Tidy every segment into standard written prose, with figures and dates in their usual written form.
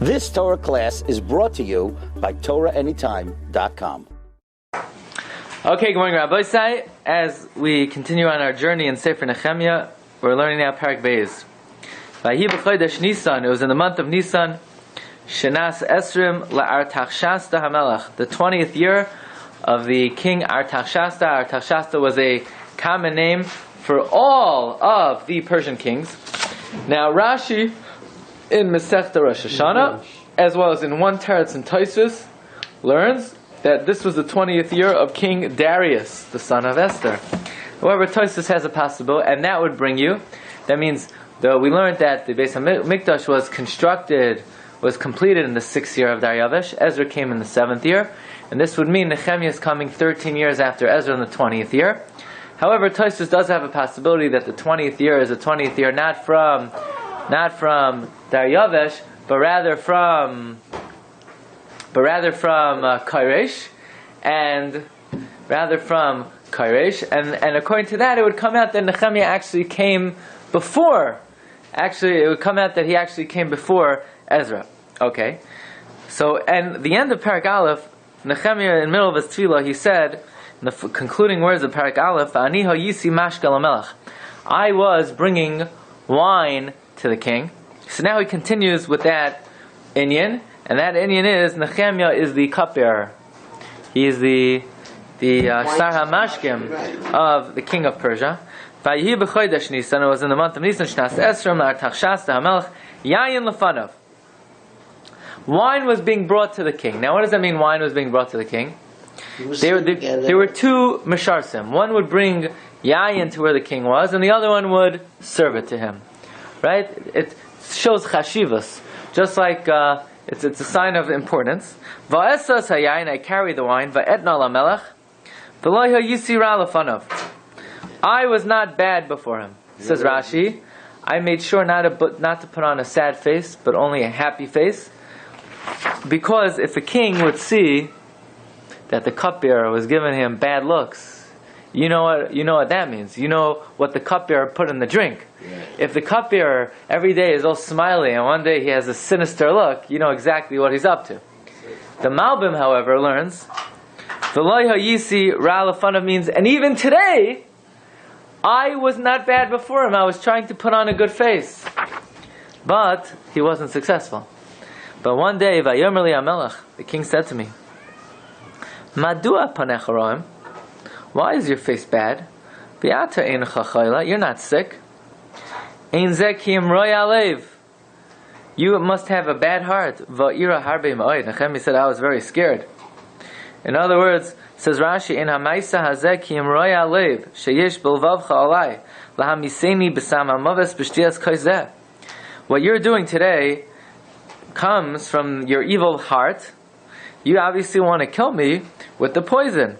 This Torah class is brought to you by TorahAnytime.com. Okay, good morning, Rabbi. As we continue on our journey in Sefer Nechemia, we're learning now Parak Beis. Vahi b'chodesh Nisan. It was in the month of Nisan. Shenas Esrim la'Artachshasta Hamelach, the 20th year of the king Artachshasta. Artachshasta was a common name for all of the Persian kings. Now Rashi in Masechta Rosh Hashanah, as well as in one Teretz and Tosfos, learns that this was the 20th year of King Darius, the son of Esther. However, Tosfos has a possible, and that would bring you. That means, though we learned that the Beis HaMikdash was completed in the 6th year of Darius. Ezra came in the 7th year, and this would mean Nechemia is coming 13 years after Ezra in the 20th year. However, Tosfos does have a possibility that the 20th year is a 20th year not from Darius, but rather from Koresh, and according to that, it would come out that Nechemia actually came before. Actually, it would come out that he actually came before Ezra. Okay, so and the end of Parak Aleph, Nechemia in the middle of his tefillah, he said in the concluding words of Parak Aleph, "Ani hayisi mashka lamelech." I was bringing wine to the king. So now he continues with that inyan, and that inyan is Nechemia is the cupbearer. He is the Sar HaMashkim of the king of Persia. Vayihi b'chodesh Nisan. It was in the month of Nisan. Shnas Esrim la'Artachshasta Hamelech Yayin lefanav. Wine was being brought to the king. Now, what does that mean? Wine was being brought to the king. There were two misharsim. One would bring yayin to where the king was, and the other one would serve it to him. Right? It shows chashivas, just like it's a sign of importance. Va'esas hayayin, I carry the wine. Va'etna lamelech, v'lo hayisira lefanav. I was not bad before him. Says Rashi, I made sure not to put on a sad face, but only a happy face, because if a king would see that the cupbearer was giving him bad looks, you know what that means. You know what the cupbearer put in the drink. Yeah. If the cupbearer every day is all smiley and one day he has a sinister look, you know exactly what he's up to. The Malbim, however, learns V'lo hayisi ra lefanav means, and even today, I was not bad before him. I was trying to put on a good face, but he wasn't successful. But one day, Vayomer li HaMelech, the king said to me, Madua panecha roim? Why is your face bad? V'ata einecha chayla, you're not sick. Ein zeh ki imroi alev, you must have a bad heart. Va'ira harbe ma'od. Nechemia said, I was very scared. In other words, says Rashi, in ha'maisa hazeh ki imroi alev, sheyesh bilvavcha alai, lahamiseni b'sam ha'maves b'shtias kaizeh. What you're doing today comes from your evil heart. You obviously want to kill me with the poison.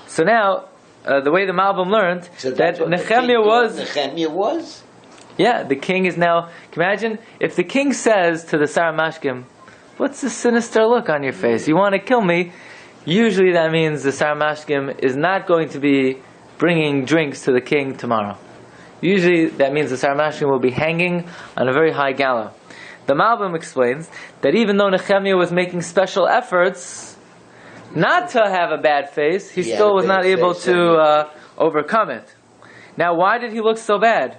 So now, the way the Malbim learned that Nechemia was. Yeah, the king is now. Can you imagine if the king says to the Sar HaMashkim, "What's this sinister look on your face? You want to kill me?" Usually that means the Sar HaMashkim is not going to be bringing drinks to the king tomorrow. Usually that means the Sar HaMashkim will be hanging on a very high gallows. The Malbim explains that even though Nechemia was making special efforts not to have a bad face, he still was not able to overcome it. Now, why did he look so bad?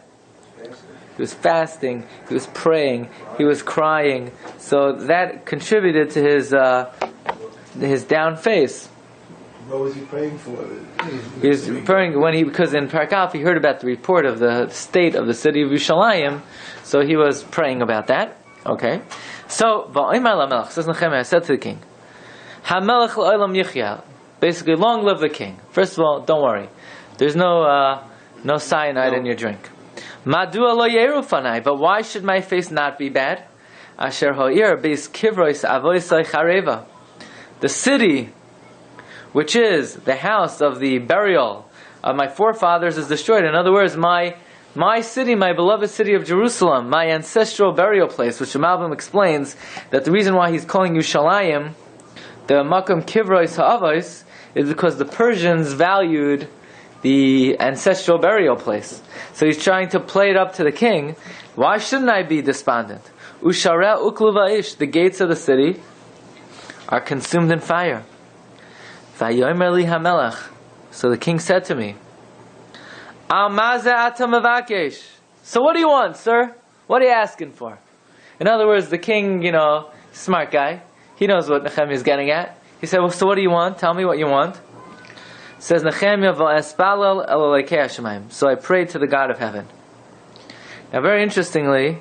He was fasting, he was praying, he was crying, so that contributed to his down face. What was he praying for? He was praying because in Parak Aleph he heard about the report of the state of the city of Yerushalayim, so he was praying about that. Okay, so says Nechemia, I said to the king, "Hamelech la'olam yichya." Basically, long live the king. First of all, don't worry. There's no cyanide in your drink. Madua lo yeru fanai. But why should my face not be bad? Asher ha'ir beis kivrois avoisai chareva. The city, which is the house of the burial of my forefathers, is destroyed. In other words, my city, my beloved city of Jerusalem, my ancestral burial place, which the Malbim explains that the reason why he's calling Yerushalayim the Makam Kivrois Ha'avos is because the Persians valued the ancestral burial place. So he's trying to play it up to the king. Why shouldn't I be despondent? Ushara ukluva ish, the gates of the city are consumed in fire. Vayomer li hamelach. So the king said to me, Al maze ata mevakesh. So what do you want, sir? What are you asking for? In other words, the king, smart guy, he knows what Nechemia is getting at. He said, well, so what do you want? Tell me what you want. Says Nechemia, v'espalel el Elokei hashamayim. So I prayed to the God of heaven. Now, very interestingly,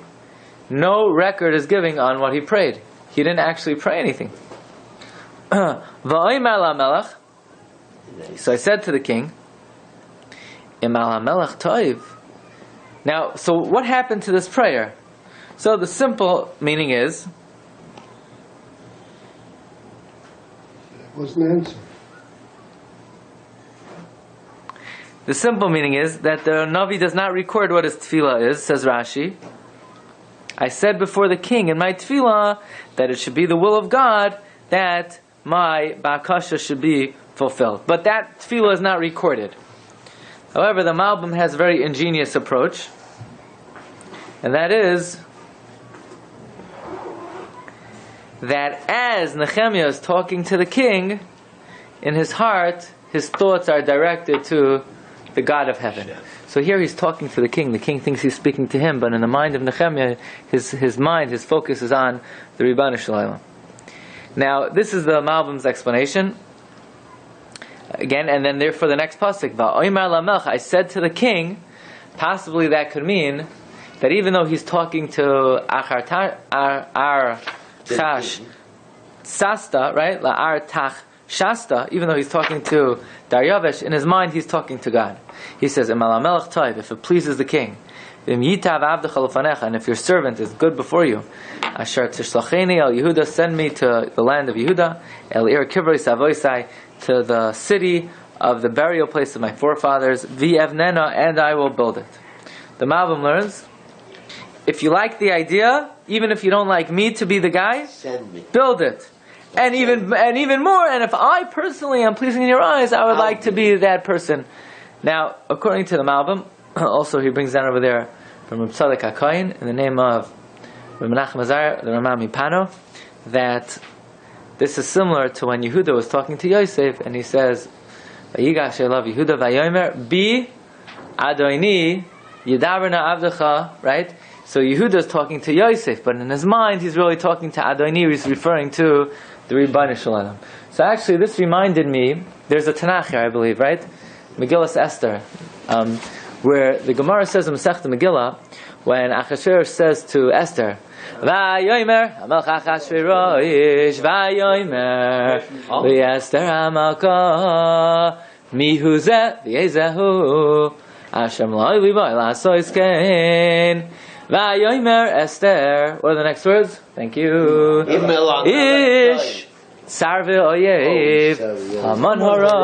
no record is giving on what he prayed. He didn't actually pray anything. V'oimer lamelech. So I said to the king, Imal hamelech toiv. Now, so what happened to this prayer? So the simple meaning is, It wasn't answered. the simple meaning is that the Navi does not record what his tefillah is, says Rashi. I said before the king in my tefillah that it should be the will of God that my bakasha should be fulfilled. But that tefillah is not recorded. However, the Malbim has a very ingenious approach, and that is that as Nechemia is talking to the king, in his heart, his thoughts are directed to the God of heaven. So here he's talking to the king. The king thinks he's speaking to him, but in the mind of Nechemia, his mind, his focus is on the Ribbon Shalom. Now, this is the Malbim's explanation. Again, and then therefore the next pasuk, Va'omer lamelch, I said to the king, possibly that could mean that even though he's talking to Ar Chash Sasta, right? La'ar Tach Shasta, even though he's talking to Daryavesh, in his mind he's talking to God. He says, Imal hamelech toiv, if it pleases the king, V'im yitav avdecha lefanecha, and if your servant is good before you, Asher tishlacheni el Yehuda, send me to the land of Yehuda, El ir kivrei savoisai, to the city of the burial place of my forefathers, V'evnena, and I will build it. The Malbim learns, if you like the idea, even if you don't like me to be the guy, build it. And even more, and if I personally am pleasing in your eyes, I would like to be that person. Now, according to the Malbim, also he brings down over there from Reb Tzadok HaKohen, in the name of Reb Menachem Azar, the Ramah Mipano, that this is similar to when Yehuda was talking to Yosef, and he says, Vayigash elav Yehuda vayomer bi Adoni yidaberna avdecha, right? So Yehuda is talking to Yosef, but in his mind he's really talking to Adoni. He's referring to the Ribbon Shalom. So actually, this reminded me. There's a Tanakh here, I believe, right? Megillas Esther, where the Gemara says in Masechta Megillah, when Achashverosh says to Esther, Vayomer Hamelch Achashverosh Vayomer VeEsther Hamalka Mihu Zeh VeYezehu Hashem Lo Liboy Lasois Kein Vayomer Esther. What are the next words? Thank you. Ish Sarve Oyev Haman Hara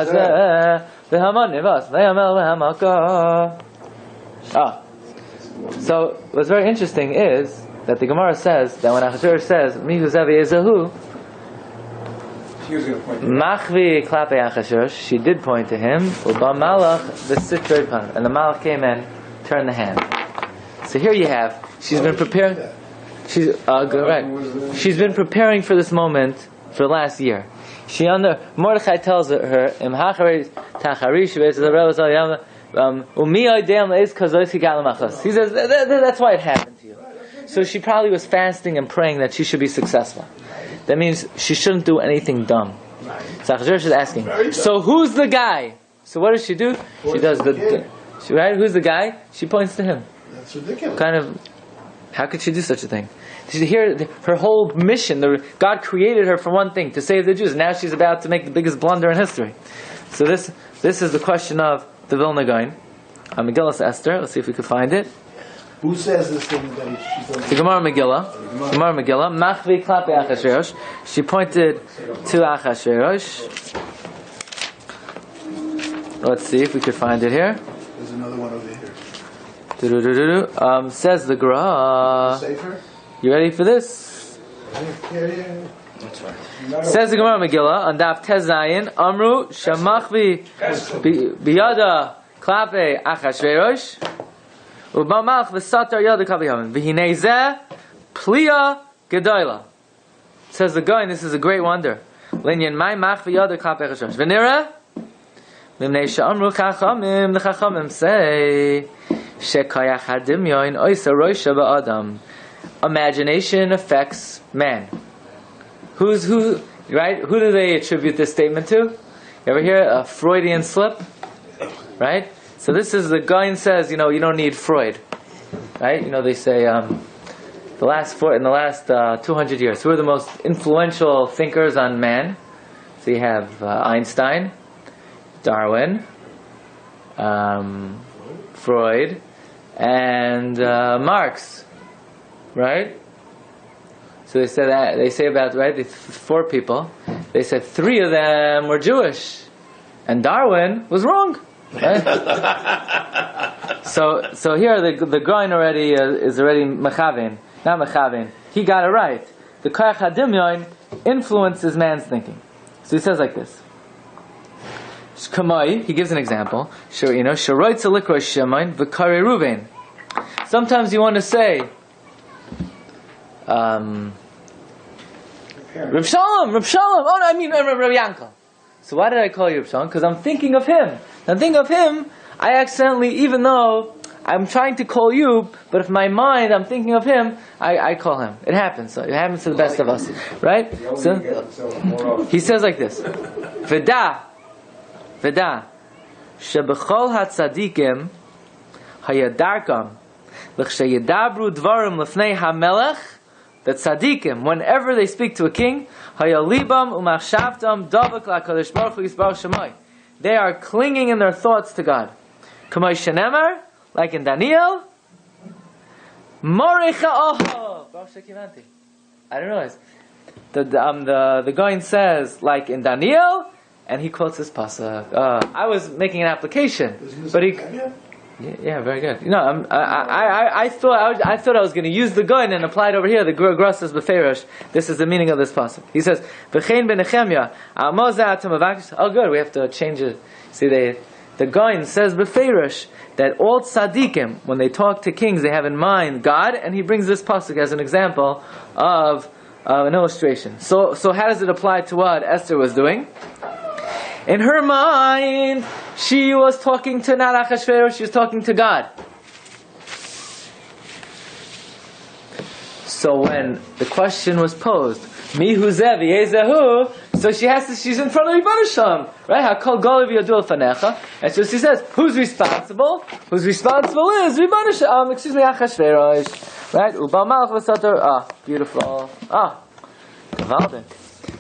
Hazeh VeHaman Nivas VeHamel VeHamalka. So what's very interesting is that the Gemara says that when Achashverosh says Mihu Zeh VeYezehu, Machvi Klape Achashverosh, she did point to him, Uba Malach V'Sitrei Pan, and the Malach came and turned the hand. So here you have, she's been preparing. She's been preparing for this moment for the last year. Mordechai tells her, Im Hachari Tacharish he says that's why it happened to you. So she probably was fasting and praying that she should be successful. That means she shouldn't do anything dumb. So Achashverosh is asking, so who's the guy? So what does she do? She does right? Who's the guy? She points to him. That's ridiculous. How could she do such a thing? Here, her whole mission, God created her for one thing, to save the Jews. Now she's about to make the biggest blunder in history. So this is the question of the Vilna Gaon. Megillas Esther. Let's see if we can find it. Who says this thing that she's The Gemara Megillah. Machvi Klape Achashverosh. She pointed to Achashverosh. Let's see if we could find it here. There's another one over here. Says the Gra. You ready for this? Yeah. That's right. Says the Gemara Megillah on Daf Tezayin, Amru Shamachvi Biyada Klape Achashverosh Ubamalch V'Satar Yada Kaviyamin V'Hinei Zeh Plia Gedola. Says the guy, and this is a great wonder. Linyan my mach v'yada klapei chashosh. V'nira? V'mnei sha'amru chachamim, the chachamim say, shekayach hadimyon oisa roisha ba'adam. Imagination affects man. Who, right? Who do they attribute this statement to? You ever hear a Freudian slip? Right? So this is, the guy says, you don't need Freud. Right? They say, in the last 200 years, who are the most influential thinkers on man? So you have Einstein, Darwin, Freud, and Marx, right? So they say about the 4 people. They said 3 of them were Jewish, and Darwin was wrong. Right? so here the Goin already is already mechavein. Not mechavein. He got it right. The koach hadimyon influences man's thinking. So he says like this. Kamai, he gives an example. Sharoitza likro shemayim v'karei ruvein. Sometimes you want to say, Reb Shalom. Oh, no, I mean Rabbi Yankel. So why did I call you Reb Shalom? Because I'm thinking of him. Now think of him. I accidentally, even though I'm trying to call you, but if my mind, I'm thinking of him, I call him. It happens. So it happens to the best of us, right? So he says like this: Veda, shebechol hatzadikim hayadarkam l'chsheyadabru dvarim lefnei hamelech. That tzadikim, whenever they speak to a king, hayalibam umachshavtam davak lakadosh baruch hu yisbarach shemai. They are clinging in their thoughts to God. Kamay shenemar, like in Daniel. Morecha oho. I don't realize. The Goin says, like in Daniel, and he quotes this pasuk. I was making an application, but he. Yeah, very good. I thought I was going to use the Goin and apply it over here. The Gross says beferish. This is the meaning of this pasuk. He says, "V'chein ben Nechemia, oh, good. We have to change it. See, the Goin says beferish that all tzaddikim, when they talk to kings, they have in mind God, and he brings this pasuk as an example of an illustration. So how does it apply to what Esther was doing? In her mind, she was talking to not Achashverosh, she was talking to God. So when the question was posed, Mi huzev yezehu, so she's in front of Rebbeinu Shalom, right? Hakol golav yadul fanecha, and so she says, who's responsible? Who's responsible is Rebbeinu Shalom, Achashverosh, right? Ubal malach v'sator, beautiful, Gavaldik.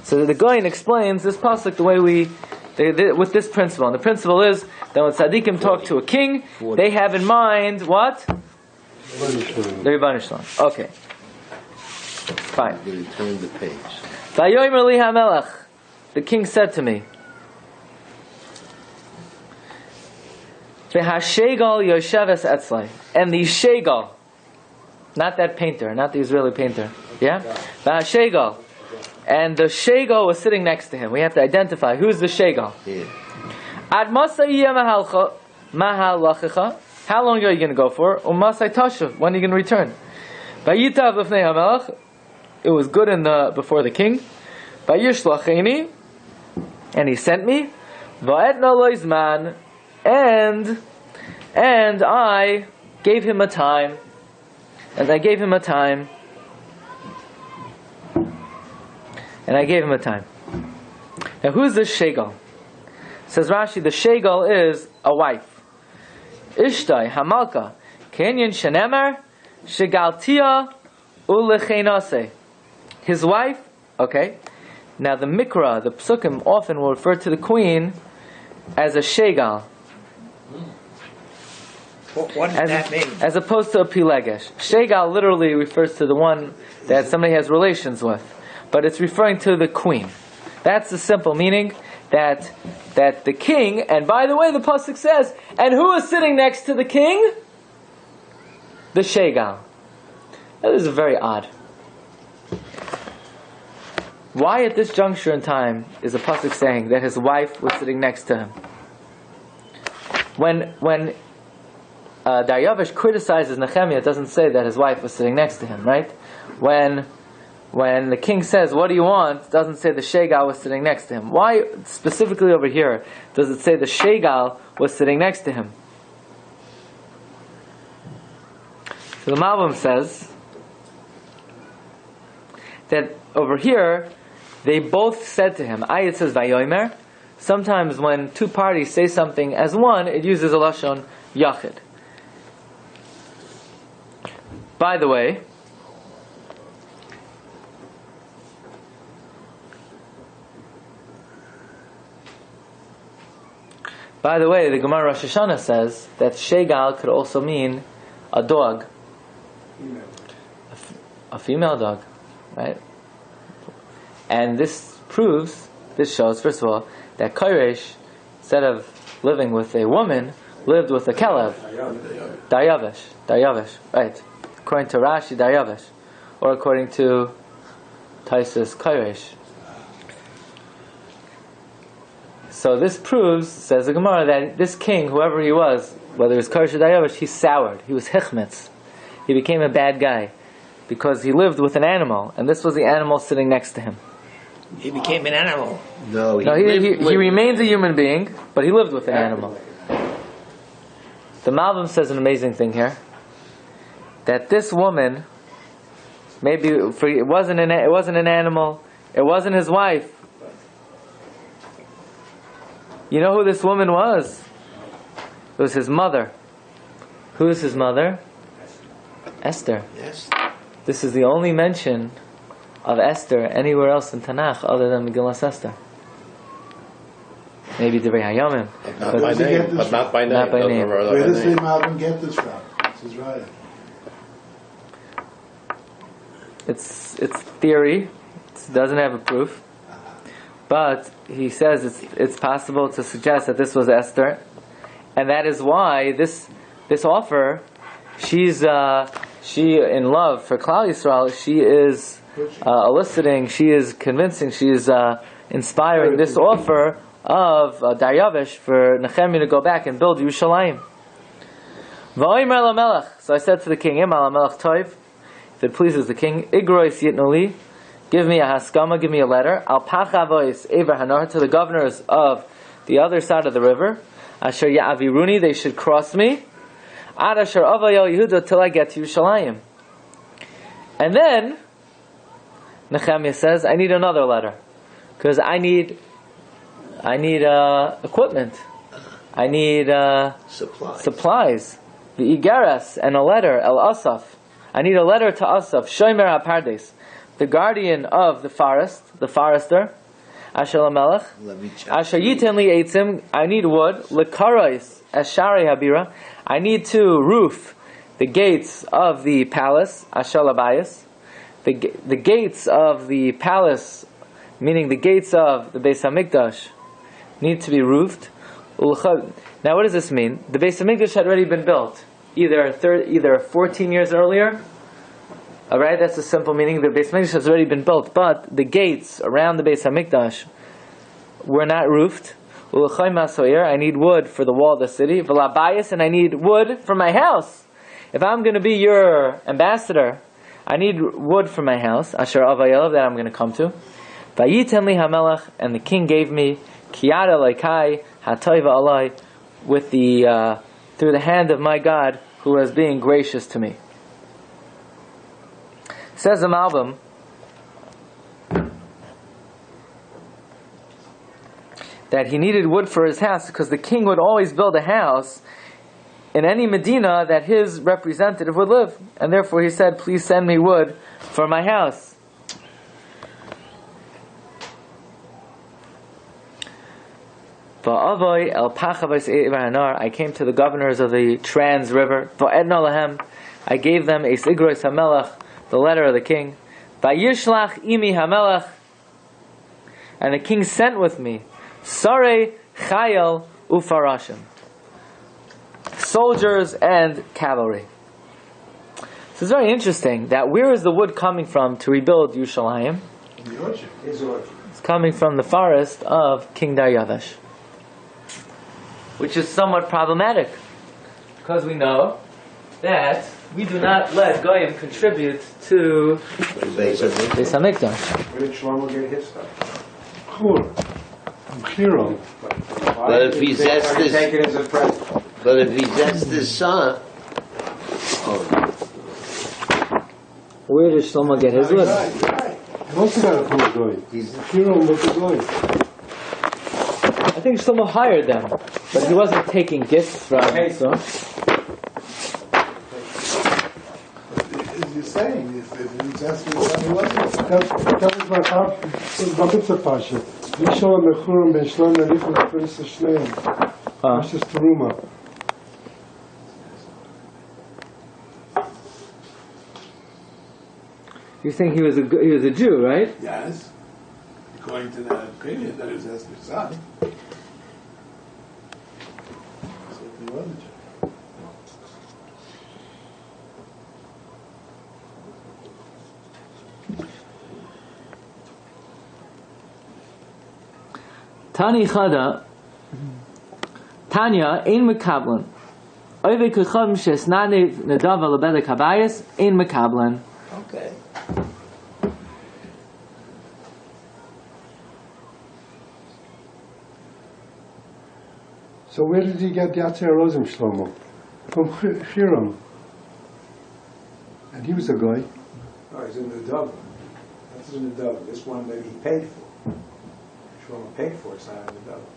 So the Goyin explains this pasuk the way with this principle. And the principle is that when tzaddikim talk to a king, they have in mind what? The Rebbeinu Shalom. Okay. Fine. Turn the page. Vayomer li hamelech. The king said to me, V'hashegal yosheves etzlai. And the shegal, not that painter, not the Israeli painter. Yeah? V'hashegal. And the Shegal was sitting next to him. We have to identify who's the Shegal. Ad masa mahalachicha. How long are you going to go for? Umasai tashuv. When are you going to return? Vayitav lefnei hamelach. It was good before the king. Vayishlacheni. And he sent me. Va'etna loizman. And I gave him a time. And I gave him a time. Now who's this Shegal? Says Rashi, the Shegal is a wife. Ishtai Hamalka Kenyan Shenemer Shegaltia Ulechenase. His wife, okay. Now the Mikra, the Psukim often will refer to the queen as a Shegal. What does that mean? As opposed to a Pilegesh. Shegal literally refers to the one that somebody has relations with. But it's referring to the queen. That's the simple meaning, that the king, and by the way, the pasuk says, and who is sitting next to the king? The Shegal. That is very odd. Why at this juncture in time is the pasuk saying that his wife was sitting next to him? When Daryavish criticizes Nechemia, it doesn't say that his wife was sitting next to him, right? When the king says, "What do you want?" it doesn't say the Shegal was sitting next to him. Why specifically over here does it say the Shegal was sitting next to him? So the Malbim says that over here they both said to him. It says Vayomer. Sometimes when two parties say something as one, it uses a lashon yachid. By the way, the Gemara Rosh Hashanah says that Shegal could also mean a dog, a female dog, right? And this shows, first of all, that Koresh, instead of living with a woman, lived with a Kelev, Daryavish, right? According to Rashi, Daryavish, or according to Taisus, Koresh. So this proves, says the Gemara, that this king, whoever he was, whether it was Koresh or Daryavish, he soured. He was hichmetz. He became a bad guy because he lived with an animal, and this was the animal sitting next to him. He became an animal. No, he remains a human being, but he lived with an animal. The Malbim says an amazing thing here, that this woman, it wasn't an animal, it wasn't his wife. You know who this woman was? It was his mother. Who is his mother? Esther. Yes. This is the only mention of Esther anywhere else in Tanakh other than Megillas Esther. Maybe Divrei Hayamim, Not by name. Not by name. Where does the Malbim get this from? This is right. It's theory. It doesn't have a proof. But he says it's possible to suggest that this was Esther, and that is why this offer, she in love for Klal Yisrael. She is eliciting, she is convincing, she is inspiring this offer of Daryavish for Nechemia to go back and build Yerushalayim. V'omer lamelech. So I said to the king, Im al melech toiv, if it pleases the king, Igrois yitnuli. Give me a haskama, give me a letter. Al pachavois ever hanar, to the governors of the other side of the river. Asher ya'aviruni, they should cross me. Ad asher avayel Yehuda, till I get to Yerushalayim. And then Nechemia says, I need another letter, because I need equipment. I need supplies. The Igeres, and a letter, El Asaf. I need a letter to Asaf, Shomer HaPardes, the guardian of the forest, the forester. Asher Lamelech, Asher Yiten Li Eitzim, I need wood. Lekarais, Ashari Habira, I need to roof the gates of the palace. Asher Labayas, the gates of the palace, meaning the gates of the Beis HaMikdash, need to be roofed. Now what does this mean? The Beis HaMikdash had already been built, either 14 years earlier. Alright, that's a simple meaning. The Beis HaMikdash has already been built, but the gates around the Beis HaMikdash were not roofed. I need wood for the wall of the city. And I need wood for my house. If I'm going to be your ambassador, I need wood for my house. Asher Avayel, that I'm going to come to. Vayiten li hamelech, and the king gave me Kiyad Elaikai Hatoiva Alai, with through the hand of my God, who is being gracious to me. Says the Malbim that he needed wood for his house because the king would always build a house in any Medina that his representative would live, and therefore he said, please send me wood for my house. I came to the governors of the Trans River. I gave them a Sigros HaMelech, the letter of the king. Vayishlach imi HaMelech, and the king sent with me Sarei Chayel Ufarashim, soldiers and cavalry. So it's very interesting that where is the wood coming from to rebuild Yerushalayim? In the orchard. It's coming from the forest of King Daryavish, which is somewhat problematic, Because we know that we do not let Goyim contribute to Beis HaMikdash. Where did Shlomo get his stuff? Hero. But if he zets Take this, it as a present. but if he zets this son, Where did Shlomo get his wood? He also got a poor going. He's the hero and what's going. I think Shlomo hired them, but he wasn't taking gifts from them. So. As you're saying, if he's asking what he wasn't. That was my Parsha. Yishol Mechurim Ben Shlomo Nechemia Prince Shneim. This is Teruma. You think he was a Jew, right? Yes. According to that opinion, that he was Esther's son. So if he wasn't Jew. Tani Chada, Tanya, Ein Mekablan. Oive Kucham Shesnane Nadav Alabedek Habayis, Ein Mekablan. okay. So where did he get the Atzei Rozim Shlomo? From Hiram. And he was a guy. Oh, he's in the Dublin. That's in the Dublin. This one that he paid for. Shlomo paid for it's not in the Dublin.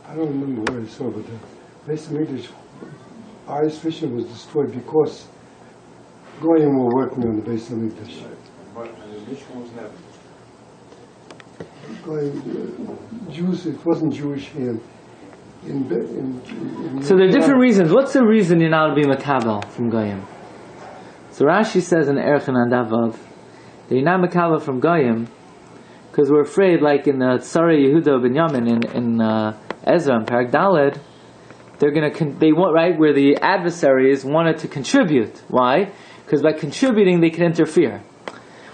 I don't remember where I saw, but the Beis HaMikdash, Iris Fisher was destroyed because Goyim were working on the Beis HaMikdash. But the Mishkan was never. Jews, it wasn't Jewish here. So there are different reasons. What's the reason you're not to be Makabel from Goyim? So Rashi says in Erchan and Davav that you're not Makabel from Goyim because we're afraid, like in the Tzara Yehuda Binyamin in Ezra and Parak Daled, they're going to they want right where the adversaries wanted to contribute. Why? Because by contributing they can interfere.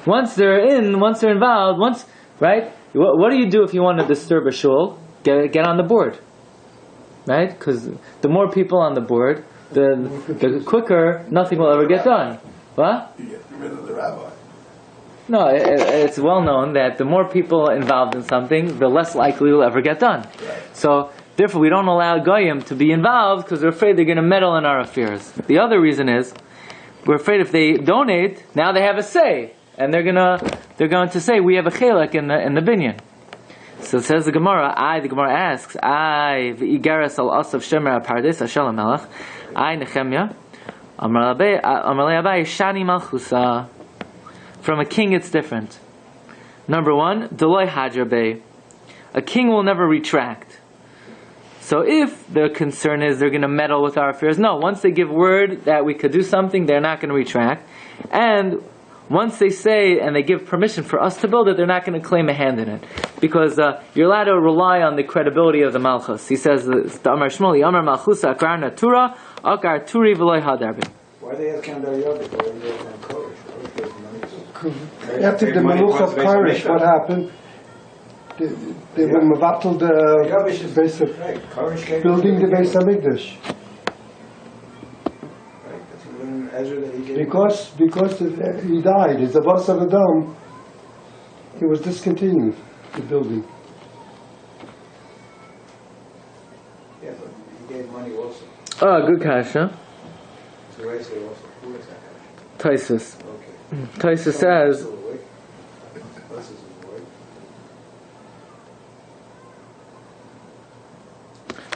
Once they're involved, right? What do you do if you want to disturb a shul? Get on the board, right? Because the more people on the board, the quicker nothing will ever get done. What? You get rid of the rabbi. No, it's well known that the more people involved in something, the less likely it will ever get done. Right. So, therefore, we don't allow Goyim to be involved because we're afraid they're going to meddle in our affairs. The other reason is we're afraid if they donate, now they have a say, and they're going to say we have a chelek in the binyan. So it says the Gemara. The Gemara asks, v'igaras al asav shemer apardes Hashem melech. Nechemia. Amar Rabbi shani malchusa. From a king, it's different. Number one, Deloy Hadrabe. A king will never retract. So if the concern is they're going to meddle with our affairs, no, once they give word that we could do something, they're not going to retract. And once they say and they give permission for us to build it, they're not going to claim a hand in it. Because you're allowed to rely on the credibility of the Malchus. He says, the Amar Shmoli, Amar Malchusa, Akar Natura, Akar Turi Veloy Hadarbe. Why they ask him Dar Yavik? Why they ask him Kodesh? After the Meluch of Kirish, what happened? They were mevatel the base of building the Beis HaMikdash. Because he died, his Abbas of Adam, he was discontinued, the building. Yeah, but he gave money also. Oh, good kasha. So I say also, who is that guy? Taisus. Okay. Taisus says,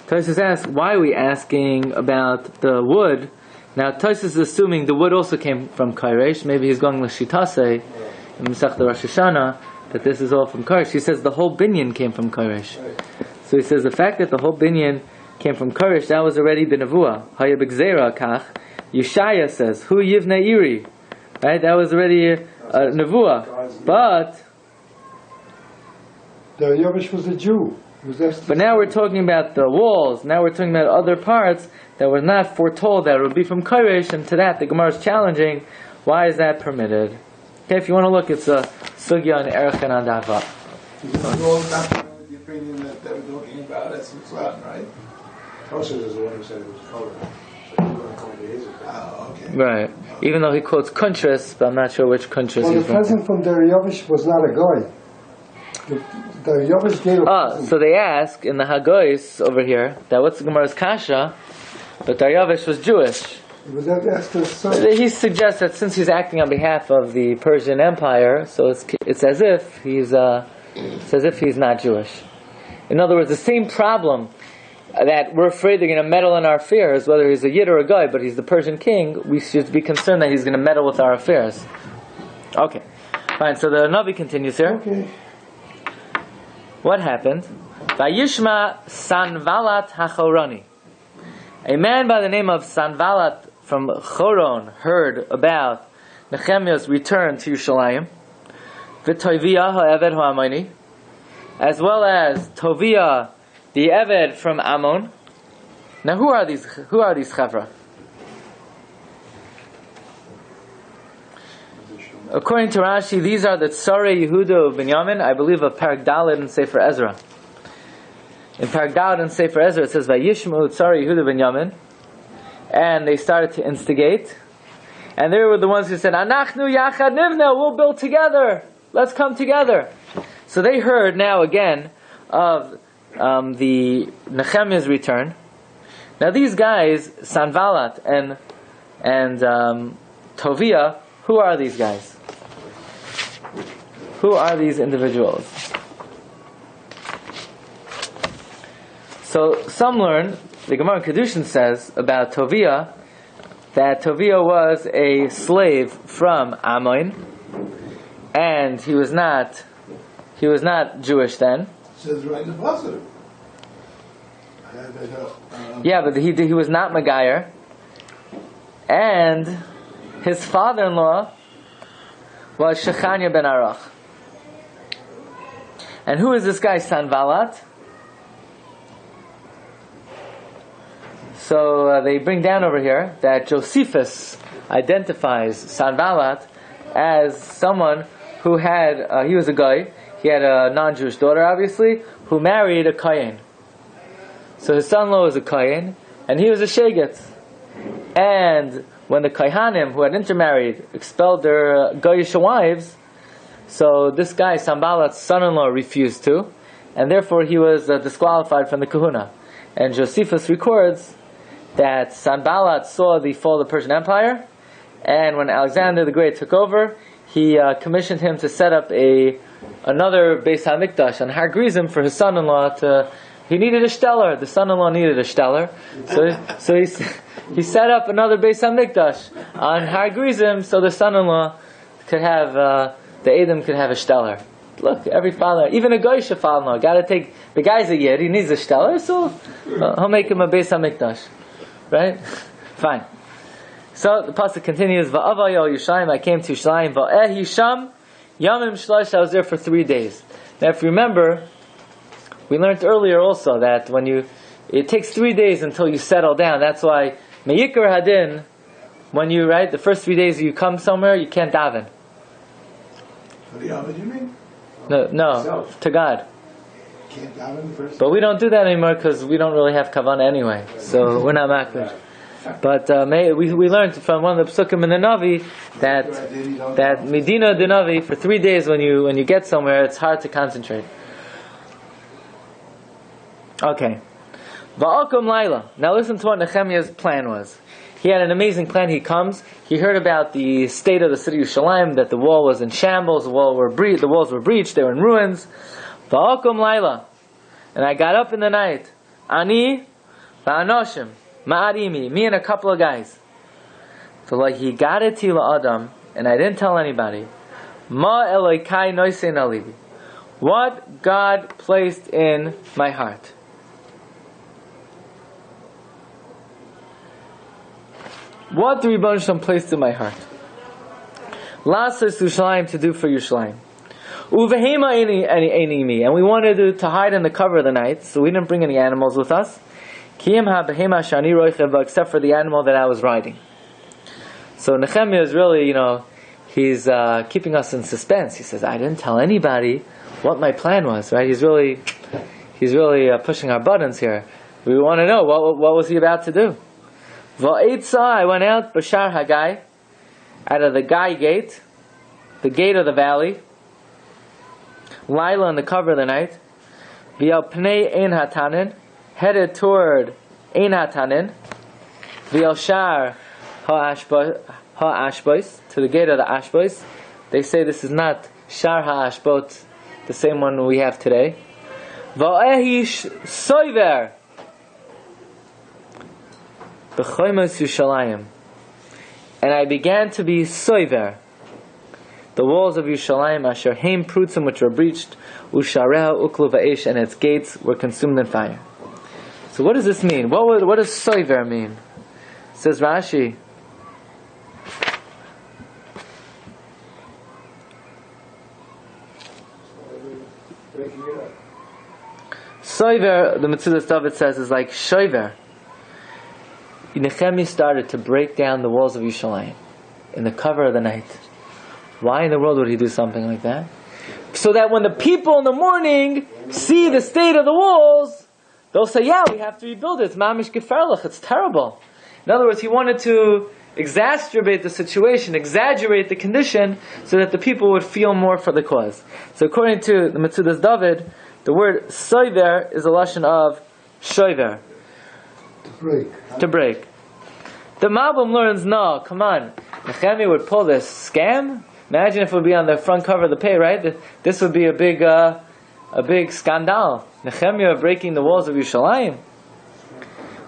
Taisus asks, why are we asking about the wood? Now Taisus is assuming the wood also came from Kairesh. Maybe he's going L'Shitase in Masech the Rosh Hashanah that this is all from Kairesh. He says the whole binyan came from Kairesh. So he says the fact that the whole binyan came from Kairesh, that was already Benavua. Haya B'Gzeira Kach. Yeshaya says, Hu Yivna Iri. Right? That was already a Nevuah. But The Yavish was a Jew. But now we're talking about the walls. Now we're talking about other parts that were not foretold that it would be from Kairesh, and to that the Gemara is challenging. Why is that permitted? Okay, if you want to look, it's a sugya on Erchan and Dava. This is all documented with the opinion that they were talking about as Mitzvah, right? Kosher is the one who said it was Torah. So he's going to call it Israel. Oh, okay. Right. Even though he quotes Kuntras, but I'm not sure which Kuntras Well, he's the present from Daryavish was not a goy. The Daryavish gave a present. So they ask in the Hagois over here that what's the Gemara's kasha, but Daryavish was Jewish. It was Esther's son. He suggests that since he's acting on behalf of the Persian Empire, so it's as if he's not Jewish. In other words, the same problem that we're afraid they're going to meddle in our affairs, whether he's a Yid or a guy, but he's the Persian king, we should be concerned that he's going to meddle with our affairs. Okay, fine. So the Navi continues here. Okay. What happened? Vayishma Sanvalat HaChoroni. A man by the name of Sanvalat from Choron heard about Nechemia's return to Yerushalayim, V'Tovia ha'Eved ha'Amoni, as well as Tovia, the Eved from Ammon. Now, who are these Chavra? According to Rashi, these are the Tzarei Yehuda of Binyamin, I believe of Parak Daled and Sefer Ezra. In Parak Daled and Sefer Ezra, it says, Vayishmu Tzarei Yehuda Binyamin, and they started to instigate, and they were the ones who said, Anachnu Yachad Nivna, we'll build together, let's come together. So they heard now again of the Nechemia's return. Now these guys, Sanvalat and Tovia, who are these guys? Who are these individuals? So some learn, the Gemara in Kedushin says about Tovia, that Tovia was a slave from Ammon, and he was not Jewish then. It says right in the Parsha. Yeah, but he was not Megayer, and his father-in-law was Shechania ben Arach. And who is this guy, Sanvalat? So they bring down over here that Josephus identifies Sanvalat as someone who had, he was a guy, he had a non-Jewish daughter obviously, who married a Kayin. So his son-in-law was a Kayin, and he was a Shegetz. And when the Kaihanim, who had intermarried, expelled their Goyish wives, so this guy, Sanballat's son-in-law, refused to, and therefore he was disqualified from the kahuna. And Josephus records that Sanballat saw the fall of the Persian Empire, and when Alexander the Great took over, he commissioned him to set up another Beis HaMikdash on Har Gerizim for his son-in-law to. He needed a stellar. The son-in-law needed a stellar, so he set up another Beis HaMikdash on Har Gerizim so the son-in-law could have the Edom could have a stellar. Look, every father, even a Goyish father-in-law, got to take the guy's a Yid. He needs a stellar, so he'll make him a Beis HaMikdash, right? Fine. So the pasuk continues. Va'avayo Yerushalayim. I came to Yerushalayim. Va'eh Yisham Yamim Shlosh. I was there for 3 days. Now, if you remember, we learned earlier also that it takes 3 days until you settle down. That's why Meyikar Hadin, when the first 3 days you come somewhere, you can't daven. For the Avad, you mean? No, to God. Can't daven the first. But we don't do that anymore because we don't really have kavanah anyway, so we're not makbid. But we learned from one of the psukim in the Navi that Medina the Navi, for 3 days when you get somewhere, it's hard to concentrate. Okay. Va'akum Laila. Now listen to what Nechemia's plan was. He had an amazing plan. He comes. He heard about the state of the city of Yerushalayim, that the wall was in shambles, the walls were breached, they were in ruins. Va'akum Laila. And I got up in the night. Ani va'anoshim ma'arimi. Me and a couple of guys. So he got it to Adam, and I didn't tell anybody. Ma Elokai noisein alivi. What God placed in my heart. What the Rebbeinu Shalom placed in my heart. Lasas Yerushalayim, to do for Yerushalayim. Uvehema einimi, and we wanted to hide in the cover of the night, so we didn't bring any animals with us. Kiyam ha-behema shani roichev, except for the animal that I was riding. So Nechemia is really, he's keeping us in suspense. He says, I didn't tell anybody what my plan was, right? He's really pushing our buttons here. We want to know what was he about to do. Va'etza, I went out b'shar Hagai, out of the Gai gate, the gate of the valley. Laila, on the cover of the night. V'al pnei ein hatanin, headed toward ein hatanin. V'al shar ha'ashbois, to the gate of the ashbois. They say this is not shar ha'ashbot, the same one we have today. Va'ehi soiver b'choimos Yushalayim, and I began to be soiver, the walls of Yushalayim, asher heim prutzim, which were breached, ushareha uklu va'esh, and its gates were consumed in fire. So what does this mean? What does soiver mean? Says Rashi, soiver, the Metzudas David says, is like shoiver. Nechemia started to break down the walls of Yerushalayim in the cover of the night. Why in the world would he do something like that? So that when the people in the morning see the state of the walls, they'll say, yeah, we have to rebuild it. It's mamish geferlich. It's terrible. In other words, he wanted to exacerbate the situation, exaggerate the condition, so that the people would feel more for the cause. So according to the Metzudas David, the word soiver is a lashon of shoiver. To break. The Malbim learns, no, come on. Nechemia would pull this scam. Imagine if it would be on the front cover of the pay, right? This would be a big scandal. Nechemia breaking the walls of Yerushalayim.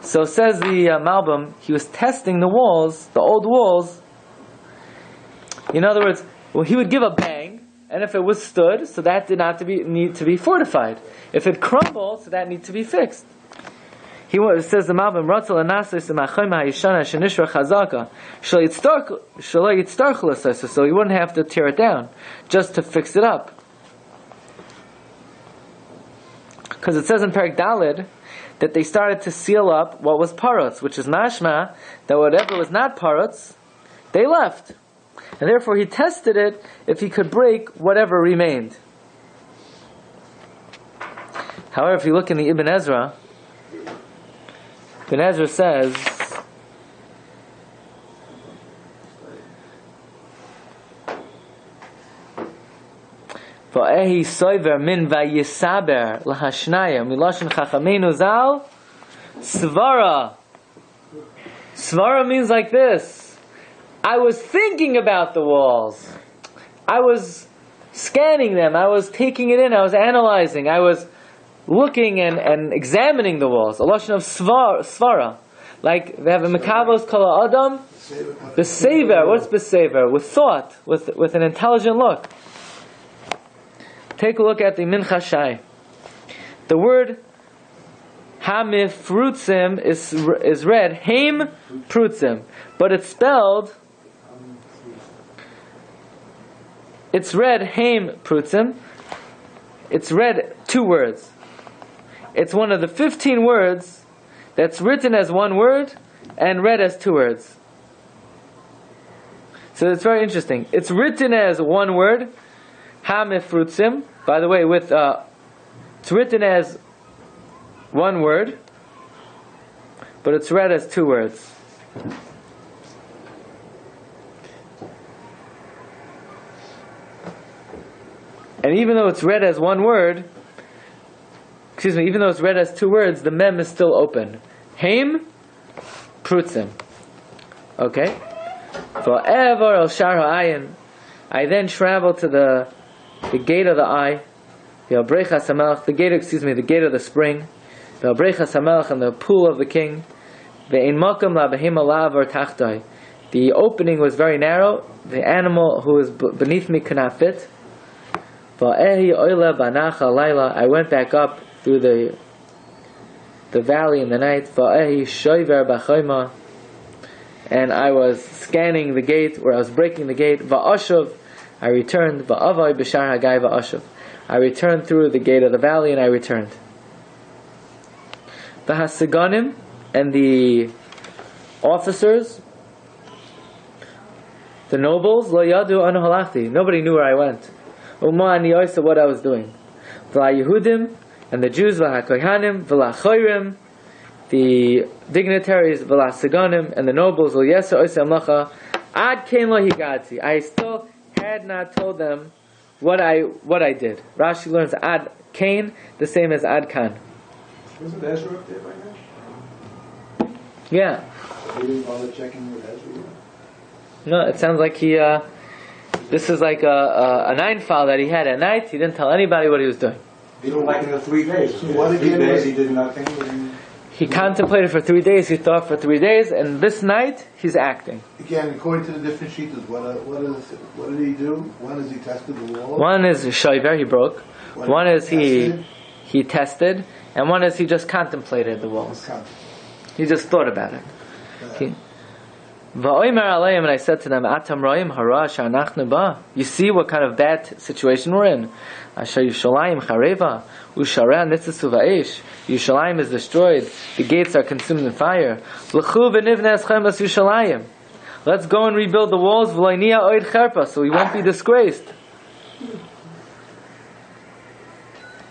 So says the Malbim, he was testing the walls, the old walls. In other words, well, he would give a bang, and if it withstood, so that did not need to be fortified. If it crumbled, so that needed to be fixed. It says the Malbim, Ratzel anasis imachayma hayishana shenishra chazaka shelo yitztarchu, so he wouldn't have to tear it down, just to fix it up. Because it says in Perek Daled that they started to seal up what was parutz, which is mashma, that whatever was not parutz, they left. And therefore he tested it if he could break whatever remained. However, if you look in the Ibn Ezra says, Va'ehi soiver min vayisaber lahashnaya miloshin chachamenu zal svara. Svara means like this. I was thinking about the walls. I was scanning them. I was taking it in. I was analyzing. I was looking and examining the walls. A lashon of svara. Like they have a mekavos kol adam. Besever. What's besever? With thought. With an intelligent look. Take a look at the Mincha Shai. The word hamifrutzim is read haim prutzim, but it's read haim prutzim. It's read two words. It's one of the 15 words that's written as one word and read as two words. So it's very interesting. It's written as one word, hamifrutzim. By the way, it's written as one word, but it's read as two words. And even though it's read as one word, even though it's read as two words, the mem is still open. Haim prutzim. Okay? Forever el shar ha'ayin. I then travel to the gate of the eye, the gate of the spring, and the pool of the king. The opening was very narrow. The animal who was beneath me could not fit. I went back up through the valley in the night. And I was scanning the gate, where I was breaking the gate. I returned. I returned through the gate of the valley, and I returned. The Hasiganim and the officers, the nobles, lo yadu anu halachti. Nobody knew where I went. Uma ani oisa, what I was doing. V'la Yehudim and the Jews, v'la Kohanim, v'la Choyrim, the dignitaries, Velasigonim, and the nobles, Ad Kain Lo Higati. I still had not told them what I did. Rashi learns Ad Kain the same as Ad Kan. Wasn't Ezra up there by now? Yeah. He didn't bother checking with Ezra? No, it sounds like he. This is like a nine file that he had at night. He didn't tell anybody what he was doing. Even like in the 3 days. So what 3 days he did nothing? He contemplated for 3 days. He thought for 3 days, and this night he's acting. Again, according to the different sheets, what did he do? One is he tested the wall. One is Shiur, he broke. One is he tested, and one is he just contemplated the walls. He just thought about it. And I said to them, you see what kind of bad situation we're in. Yerushalayim is destroyed. The gates are consumed in fire. Let's go and rebuild the walls so we won't be disgraced.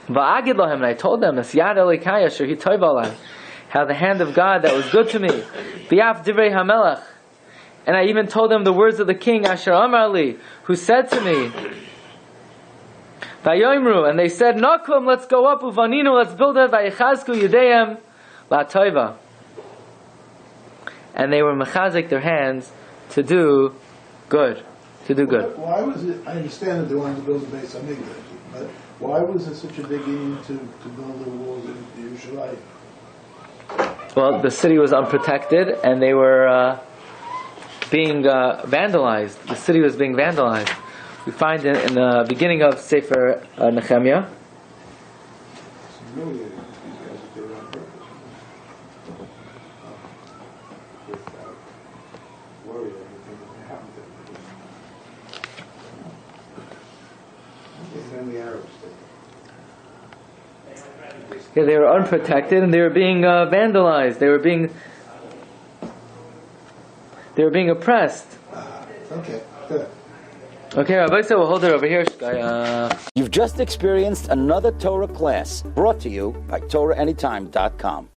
And I told them, how the hand of God that was good to me. And I even told them the words of the king, Asher Amar Li, who said to me, Vayoimru, and they said, Nakum, let's go up, Uvaninu, let's build it, Vayichazku Yideyem La Toiva. And they were mechazik their hands to do good. Why was it, I understand that they wanted to build a base on English, but why was it such a big aim to build the walls in Yerushalayim? Well, the city was unprotected, and they were being vandalized. The city was being vandalized. We find in the beginning of Sefer Nechemia. Yeah, they were unprotected and they were being vandalized. They were being oppressed. Okay, good. Okay, Rabbi said we'll hold it over here. You've just experienced another Torah class brought to you by TorahAnytime.com.